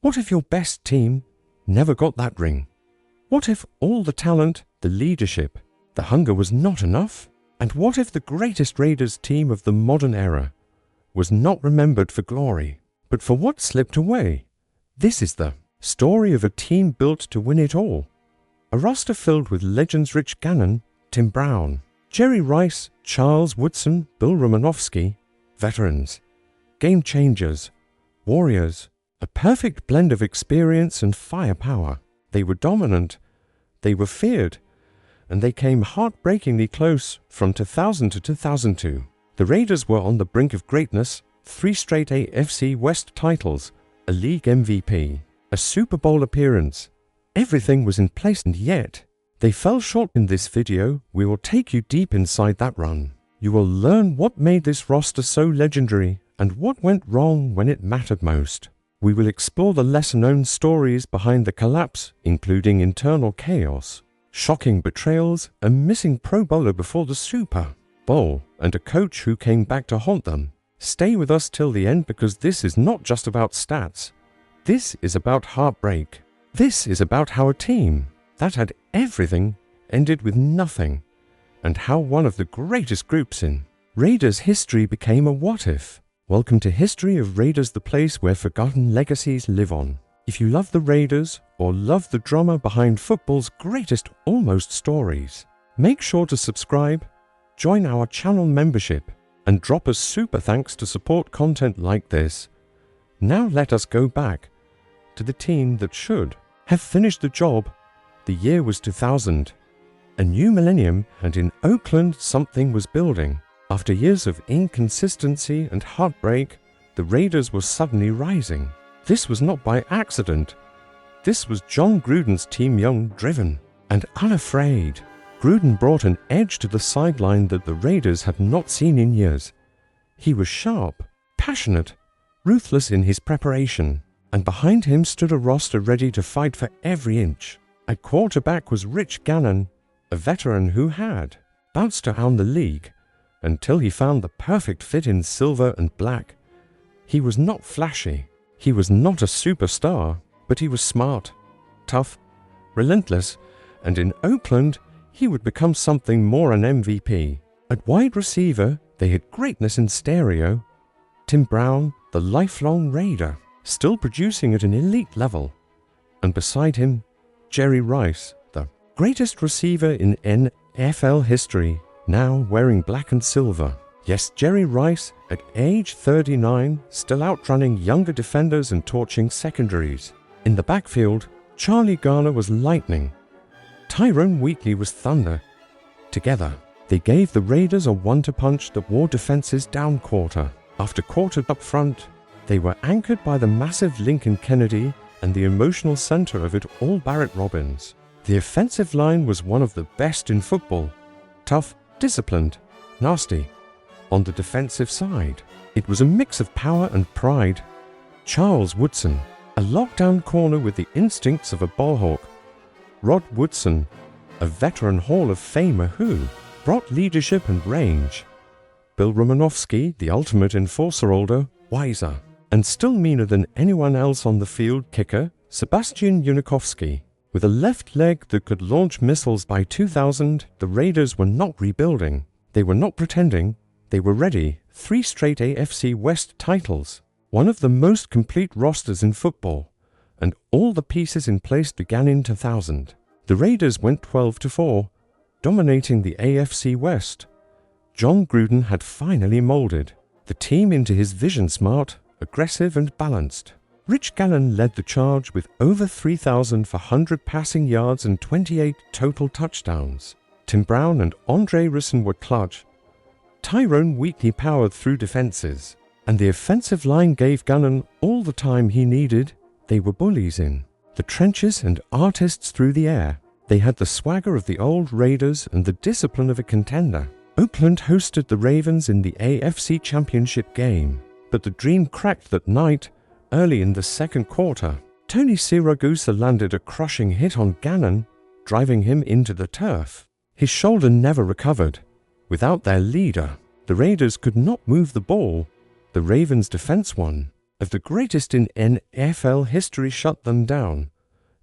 What if your best team never got that ring? What if all the talent, the leadership, the hunger was not enough? And what if the greatest Raiders team of the modern era was not remembered for glory, but for what slipped away? This is the story of a team built to win it all. A roster filled with legends Rich Gannon, Tim Brown, Jerry Rice, Charles Woodson, Bill Romanowski, veterans, game changers, warriors, a perfect blend of experience and firepower. They were dominant, they were feared, and they came heartbreakingly close from 2000 to 2002. The Raiders were on the brink of greatness, 3 straight AFC West titles, a league MVP, a Super Bowl appearance. Everything was in place, and yet they fell short. In this video, we will take you deep inside that run. You will learn what made this roster so legendary and what went wrong when it mattered most. We will explore the lesser-known stories behind the collapse, including internal chaos, shocking betrayals, a missing Pro Bowler before the Super Bowl, and a coach who came back to haunt them. Stay with us till the end, because this is not just about stats. This is about heartbreak. This is about how a team that had everything ended with nothing, and how one of the greatest groups in Raiders history became a what-if. Welcome to History of Raiders, the place where forgotten legacies live on. If you love the Raiders or love the drama behind football's greatest almost stories, make sure to subscribe, join our channel membership, and drop us super thanks to support content like this. Now let us go back to the team that should have finished the job. The year was 2000, a new millennium, and in Oakland something was building. After years of inconsistency and heartbreak, the Raiders were suddenly rising. This was not by accident. This was John Gruden's team, young, driven, and unafraid. Gruden brought an edge to the sideline that the Raiders had not seen in years. He was sharp, passionate, ruthless in his preparation, and behind him stood a roster ready to fight for every inch. At quarterback was Rich Gannon, a veteran who had bounced around the league until he found the perfect fit in silver and black. He was not flashy, he was not a superstar, but he was smart, tough, relentless, and in Oakland, he would become something more, an MVP. At wide receiver, they had greatness in stereo. Tim Brown, the lifelong Raider, still producing at an elite level. And beside him, Jerry Rice, the greatest receiver in NFL history, now wearing black and silver. Yes, Jerry Rice, at age 39, still outrunning younger defenders and torching secondaries. In the backfield, Charlie Garner was lightning. Tyrone Wheatley was thunder. Together, they gave the Raiders a one-two punch that wore defenses down quarter after quarter. Up front, they were anchored by the massive Lincoln Kennedy and the emotional center of it all, Barrett Robbins. The offensive line was one of the best in football. Tough, disciplined, nasty. On the defensive side, it was a mix of power and pride. Charles Woodson, a lockdown corner with the instincts of a ballhawk. Rod Woodson, a veteran Hall of Famer who brought leadership and range. Bill Romanowski, the ultimate enforcer, older, wiser, and still meaner than anyone else on the field. Kicker, Sebastian Unikowski, with a left leg that could launch missiles. By 2000, the Raiders were not rebuilding. They were not pretending. They were ready. 3 straight AFC West titles, one of the most complete rosters in football, and all the pieces in place. Began in 2000. The Raiders went 12-4, dominating the AFC West. John Gruden had finally molded the team into his vision, smart, aggressive, and balanced. Rich Gannon led the charge with over 3,400 passing yards and 28 total touchdowns. Tim Brown and Andre Risson were clutch. Tyrone Wheatley powered through defenses, and the offensive line gave Gannon all the time he needed. They were bullies in the trenches and artists through the air. They had the swagger of the old Raiders and the discipline of a contender. Oakland hosted the Ravens in the AFC Championship game, but the dream cracked that night. Early in the second quarter, Tony Siragusa landed a crushing hit on Gannon, driving him into the turf. His shoulder never recovered. Without their leader, the Raiders could not move the ball. The Ravens' defense won, of the greatest in NFL history shut them down.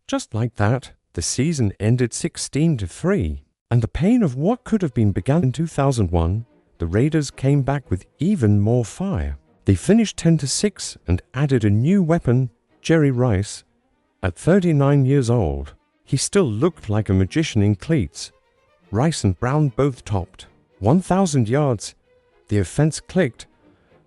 Just like that, the season ended 16-3, and the pain of what could have been began in 2001, the Raiders came back with even more fire. They finished 10-6 and added a new weapon, Jerry Rice. At 39 years old, he still looked like a magician in cleats. Rice and Brown both topped 1,000 yards. The offense clicked,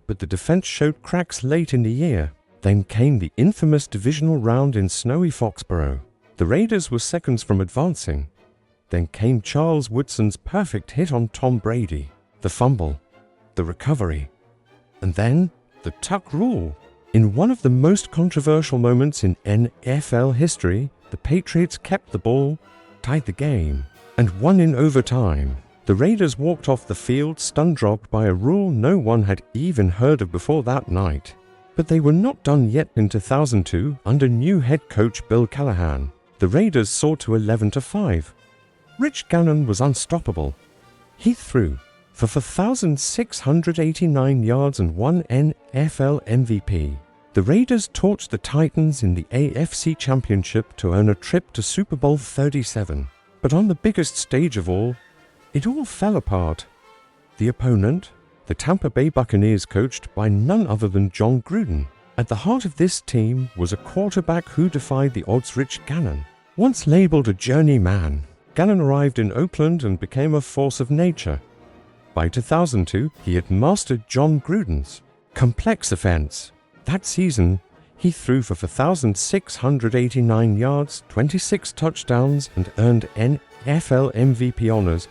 but the defense showed cracks late in the year. Then came the infamous divisional round in snowy Foxborough. The Raiders were seconds from advancing. Then came Charles Woodson's perfect hit on Tom Brady, the fumble, the recovery, and then the tuck rule. In one of the most controversial moments in NFL history, the Patriots kept the ball, tied the game, and won in overtime. The Raiders walked off the field stun-dropped by a rule no one had even heard of before that night. But they were not done yet. In 2002, under new head coach Bill Callahan, the Raiders soared to 11-5. Rich Gannon was unstoppable. He threw for 4,689 yards and won NFL MVP. The Raiders torched the Titans in the AFC Championship to earn a trip to Super Bowl 37. But on the biggest stage of all, it all fell apart. The opponent, the Tampa Bay Buccaneers, coached by none other than John Gruden. At the heart of this team was a quarterback who defied the odds. Rich Gannon. Once labeled a journeyman, Gannon arrived in Oakland and became a force of nature. By 2002, he had mastered John Gruden's complex offense. That season, he threw for 4,689 yards, 26 touchdowns, and earned NFL MVP honors.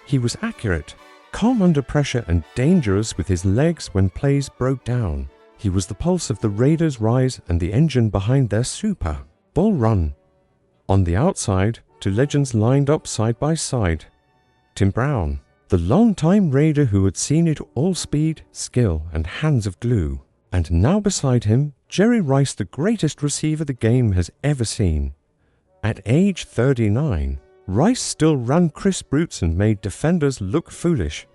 He was accurate, calm under pressure, and dangerous with his legs when plays broke down. He was the pulse of the Raiders' rise and the engine behind their Super Bowl run. On the outside, two legends lined up side by side. Tim Brown, the longtime Raider who had seen it all: speed, skill, and hands of glue. And now beside him, Jerry Rice, the greatest receiver the game has ever seen. At age 39, Rice still ran crisp routes and made defenders look foolish.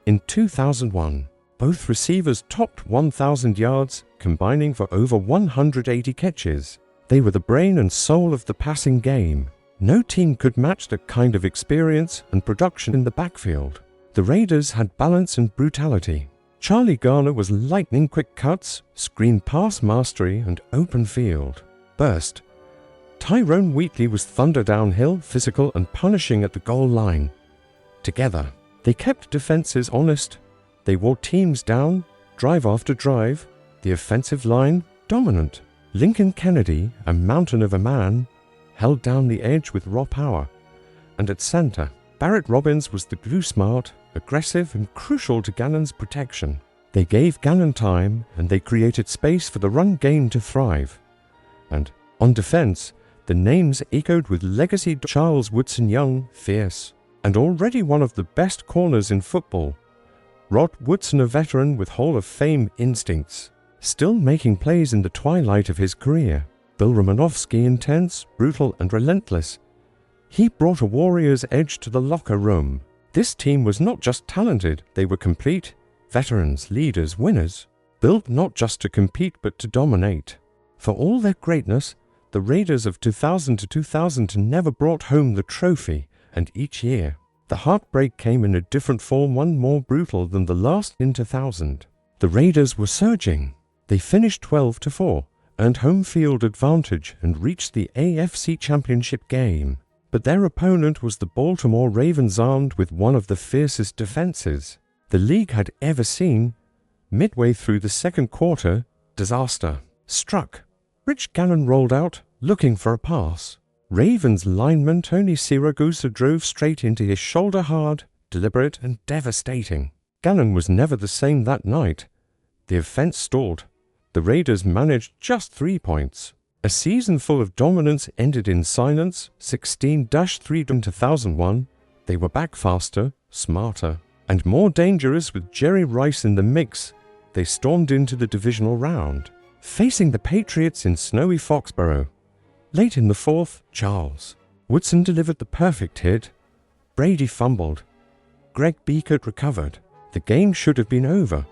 In 2001, both receivers topped 1,000 yards, combining for over 180 catches. They were the brain and soul of the passing game. No team could match the kind of experience and production in the backfield. The Raiders had balance and brutality. Charlie Garner was lightning-quick cuts, screen pass mastery, and open field burst. Tyrone Wheatley was thunder downhill, physical, and punishing at the goal line. Together, they kept defenses honest. They wore teams down, drive after drive. The offensive line, dominant. Lincoln Kennedy, a mountain of a man, held down the edge with raw power. And at center, Barrett Robbins was the glue smart, aggressive, and crucial to Gannon's protection. They gave Gannon time, and they created space for the run game to thrive. And on defense, the names echoed with legacy: Charles Woodson Young, fierce, and already one of the best corners in football. Rod Woodson, a veteran with Hall of Fame instincts, still making plays in the twilight of his career. Bill Romanowski, intense, brutal, and relentless. He brought a warrior's edge to the locker room. This team was not just talented, they were complete. Veterans, leaders, winners. Built not just to compete but to dominate. For all their greatness, the Raiders of 2000 to 2000 never brought home the trophy, and each year, the heartbreak came in a different form, one more brutal than the last in 2000. The Raiders were surging. They finished 12-4, earned home field advantage, and reached the AFC Championship game. But their opponent was the Baltimore Ravens, armed with one of the fiercest defenses the league had ever seen. Midway through the second quarter, disaster struck. Rich Gannon rolled out, looking for a pass. Ravens lineman Tony Siragusa drove straight into his shoulder, hard, deliberate, and devastating. Gannon was never the same that night. The offense stalled. The Raiders managed just 3 points. A season full of dominance ended in silence. 16-3 in 2001. They were back faster, smarter, and more dangerous with Jerry Rice in the mix. They stormed into the divisional round, facing the Patriots in snowy Foxborough. Late in the fourth, Charles Woodson delivered the perfect hit. Brady fumbled. Greg Beekert recovered. The game should have been over,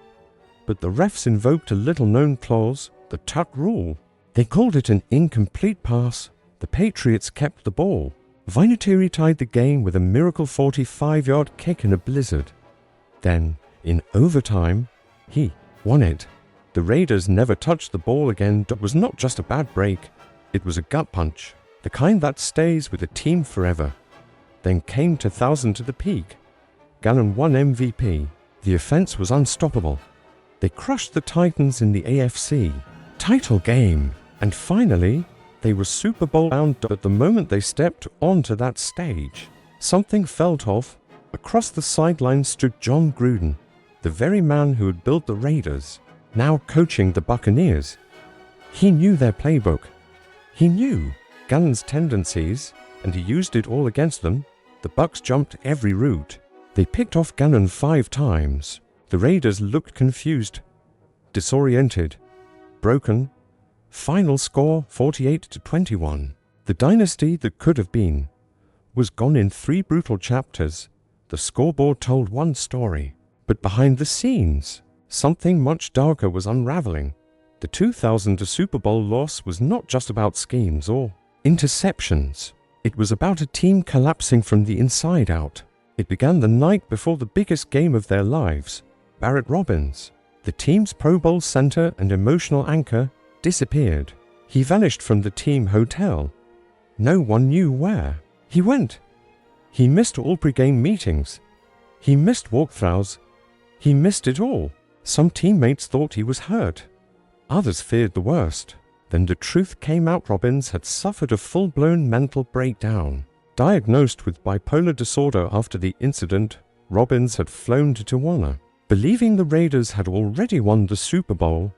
but the refs invoked a little-known clause, the Tut rule. They called it an incomplete pass. The Patriots kept the ball. Vinatieri tied the game with a miracle 45-yard kick in a blizzard. Then, in overtime, he won it. The Raiders never touched the ball again. It was not just a bad break, it was a gut punch, the kind that stays with a team forever. Then came 2000 to the peak. Gannon won MVP. The offense was unstoppable. They crushed the Titans in the AFC title game. And finally, they were Super Bowl bound. But the moment they stepped onto that stage, something felt off. Across the sideline stood John Gruden, the very man who had built the Raiders, now coaching the Buccaneers. He knew their playbook. He knew Gannon's tendencies, and he used it all against them. The Bucs jumped every route. They picked off Gannon 5 times. The Raiders looked confused, disoriented, broken. Final score 48-21. The dynasty that could have been was gone in 3 brutal chapters. The scoreboard told one story, but behind the scenes, something much darker was unraveling. The 2000 Super Bowl loss was not just about schemes or interceptions. It was about a team collapsing from the inside out. It began the night before the biggest game of their lives. Barrett Robbins, the team's Pro Bowl center and emotional anchor, disappeared. He vanished from the team hotel. No one knew where he went. He missed all pre-game meetings. He missed walkthroughs. He missed it all. Some teammates thought he was hurt. Others feared the worst. Then the truth came out. Robbins had suffered a full-blown mental breakdown. Diagnosed with bipolar disorder after the incident, Robbins had flown to Tijuana. Believing the Raiders had already won the Super Bowl,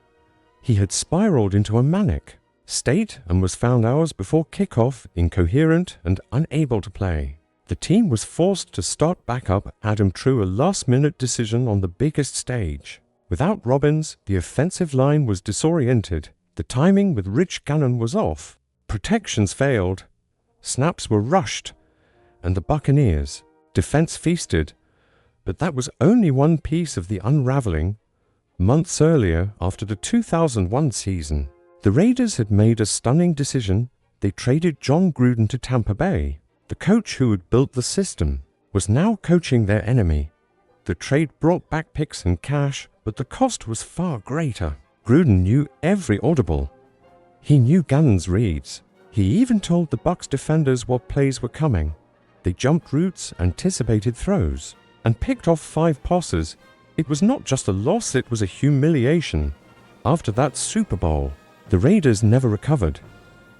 he had spiraled into a manic state and was found hours before kickoff incoherent and unable to play. The team was forced to start back up. Adam True, a last-minute decision on the biggest stage. Without Robbins, the offensive line was disoriented. The timing with Rich Gannon was off. Protections failed. Snaps were rushed. And the Buccaneers' defense feasted. But that was only one piece of the unraveling. Months earlier, after the 2001 season, the Raiders had made a stunning decision. They traded John Gruden to Tampa Bay. The coach who had built the system was now coaching their enemy. The trade brought back picks and cash, but the cost was far greater. Gruden knew every audible. He knew Gannon's reads. He even told the Bucs defenders what plays were coming. They jumped routes, anticipated throws, and picked off 5 passes. It was not just a loss, it was a humiliation. After that Super Bowl, the Raiders never recovered.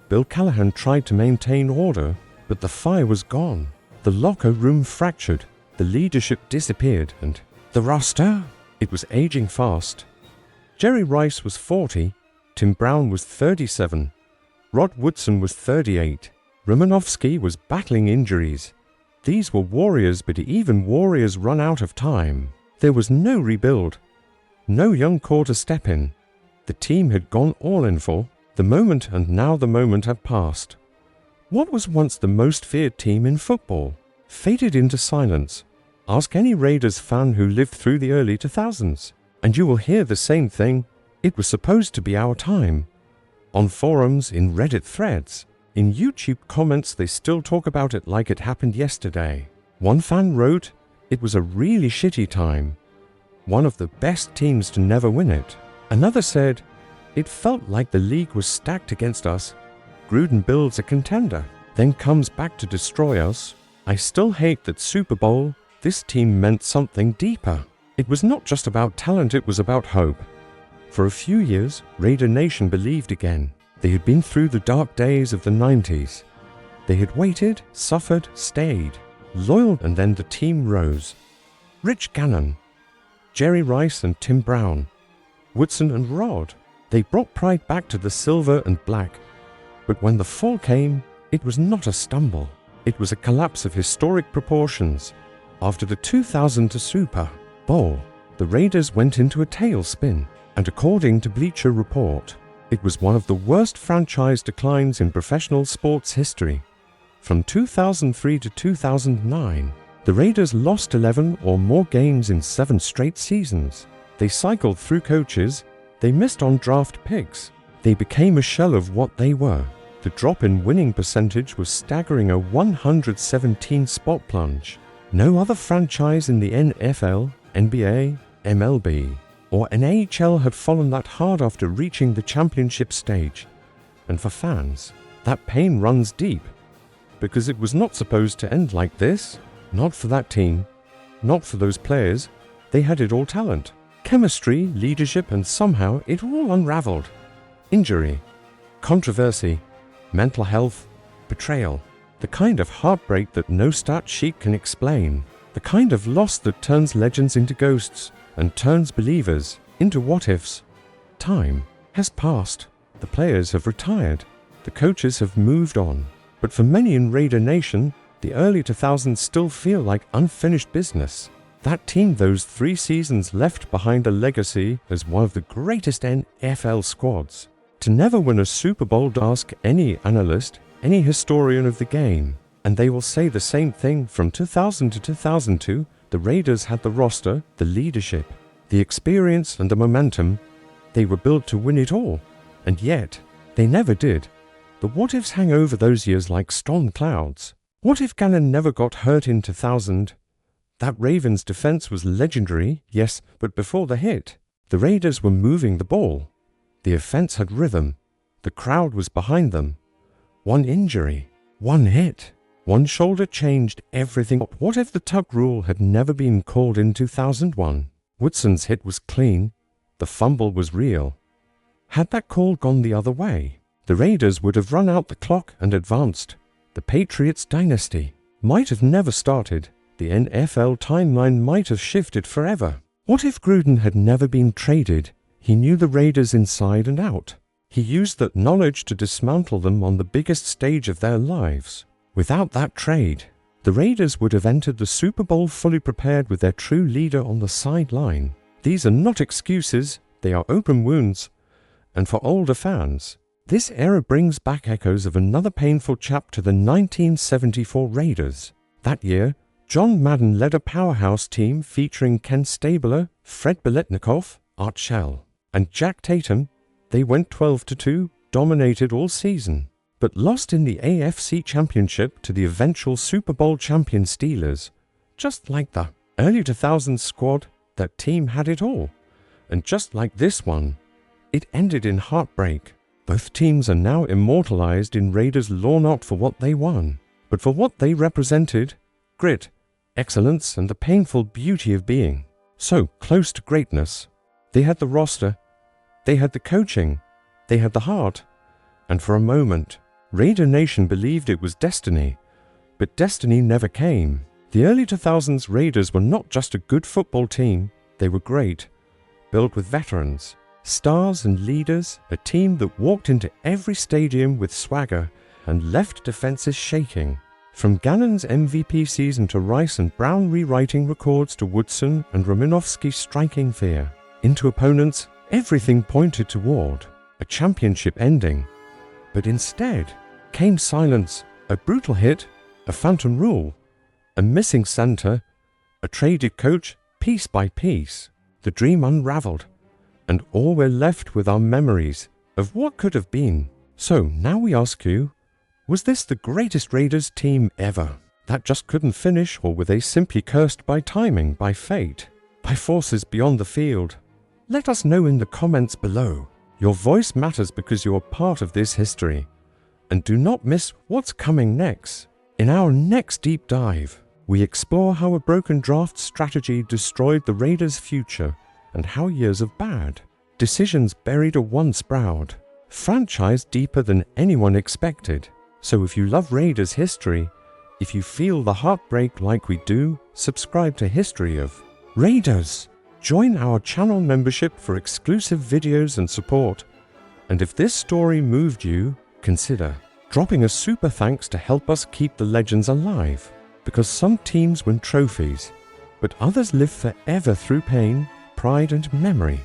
Bill Callahan tried to maintain order, but the fire was gone. The locker room fractured, the leadership disappeared, and the roster, it was aging fast. Jerry Rice was 40, Tim Brown was 37, Rod Woodson was 38, Romanowski was battling injuries. These were warriors, but even warriors run out of time. There was no rebuild, no young core to step in. The team had gone all in for the moment, and now the moment had passed. What was once the most feared team in football faded into silence. Ask any Raiders fan who lived through the early 2000s, and you will hear the same thing. It was supposed to be our time. On forums, in Reddit threads, in YouTube comments, they still talk about it like it happened yesterday. One fan wrote, "It was a really shitty time. One of the best teams to never win it." Another said, "It felt like the league was stacked against us. Gruden builds a contender, then comes back to destroy us. I still hate that Super Bowl. This team meant something deeper. It was not just about talent, it was about hope." For a few years, Raider Nation believed again. They had been through the dark days of the 90s. They had waited, suffered, stayed, loyal, and then the team rose. Rich Gannon, Jerry Rice and Tim Brown, Woodson and Rod. They brought pride back to the silver and black. But when the fall came, it was not a stumble. It was a collapse of historic proportions. After the 2000 Super Bowl, the Raiders went into a tailspin, and according to Bleacher Report, it was one of the worst franchise declines in professional sports history. From 2003 to 2009, the Raiders lost 11 or more games in 7 straight seasons. They cycled through coaches, they missed on draft picks, They became a shell of what they were. The drop in winning percentage was staggering, a 117 spot plunge. No other franchise in the NFL, NBA, MLB, or NHL had fallen that hard after reaching the championship stage. And for fans, that pain runs deep, because it was not supposed to end like this. Not for that team, not for those players. They had it all: talent, chemistry, leadership, and somehow it all unraveled. Injury, controversy, mental health, betrayal. The kind of heartbreak that no stat sheet can explain. The kind of loss that turns legends into ghosts and turns believers into what-ifs. Time has passed. The players have retired. The coaches have moved on. But for many in Raider Nation, the early 2000s still feel like unfinished business. That team, those 3 seasons, left behind a legacy as one of the greatest NFL squads. To never win a Super Bowl, ask any analyst, any historian of the game, and they will say the same thing. From 2000 to 2002, the Raiders had the roster, the leadership, the experience, and the momentum. They were built to win it all, and yet they never did. The what-ifs hang over those years like storm clouds. What if Gannon never got hurt in 2000? That Ravens defense was legendary, yes, but before the hit, the Raiders were moving the ball. The offense had rhythm. The crowd was behind them. One injury, one hit, one shoulder changed everything. What if the tug rule had never been called in 2001? Woodson's hit was clean. The fumble was real. Had that call gone the other way, the Raiders would have run out the clock and advanced. The Patriots dynasty might have never started. The NFL timeline might have shifted forever. What if Gruden had never been traded? He knew the Raiders inside and out. He used that knowledge to dismantle them on the biggest stage of their lives. Without that trade, the Raiders would have entered the Super Bowl fully prepared with their true leader on the sideline. These are not excuses, they are open wounds. And for older fans, this era brings back echoes of another painful chapter: the 1974 Raiders. That year, John Madden led a powerhouse team featuring Ken Stabler, Fred Biletnikoff, Art Shell, and Jack Tatum. They went 12-2, dominated all season, but lost in the AFC Championship to the eventual Super Bowl champion Steelers. Just like the early 2000s squad, that team had it all. And just like this one, it ended in heartbreak. Both teams are now immortalized in Raiders lore, not for what they won, but for what they represented: grit, excellence, and the painful beauty of being so close to greatness. They had the roster, they had the coaching, they had the heart, and for a moment, Raider Nation believed it was destiny, but destiny never came. The early 2000s Raiders were not just a good football team, they were great, built with veterans, stars and leaders, a team that walked into every stadium with swagger and left defenses shaking. From Gannon's MVP season to Rice and Brown rewriting records to Woodson and Romanowski striking fear into opponents, everything pointed toward a championship ending. But instead came silence, a brutal hit, a phantom rule, a missing center, a traded coach. Piece by piece, the dream unraveled, and all we're left with are memories of what could have been. So now we ask you, was this the greatest Raiders team ever that just couldn't finish, or were they simply cursed by timing, by fate, by forces beyond the field? Let us know in the comments below. Your voice matters because you're part of this history. And do not miss what's coming next. In our next deep dive, we explore how a broken draft strategy destroyed the Raiders' future and how years of bad decisions buried a once proud franchise deeper than anyone expected. So if you love Raiders history, if you feel the heartbreak like we do, subscribe to History of Raiders. Join our channel membership for exclusive videos and support. And if this story moved you, consider dropping a super thanks to help us keep the legends alive. Because some teams win trophies, but others live forever through pain, pride, and memory.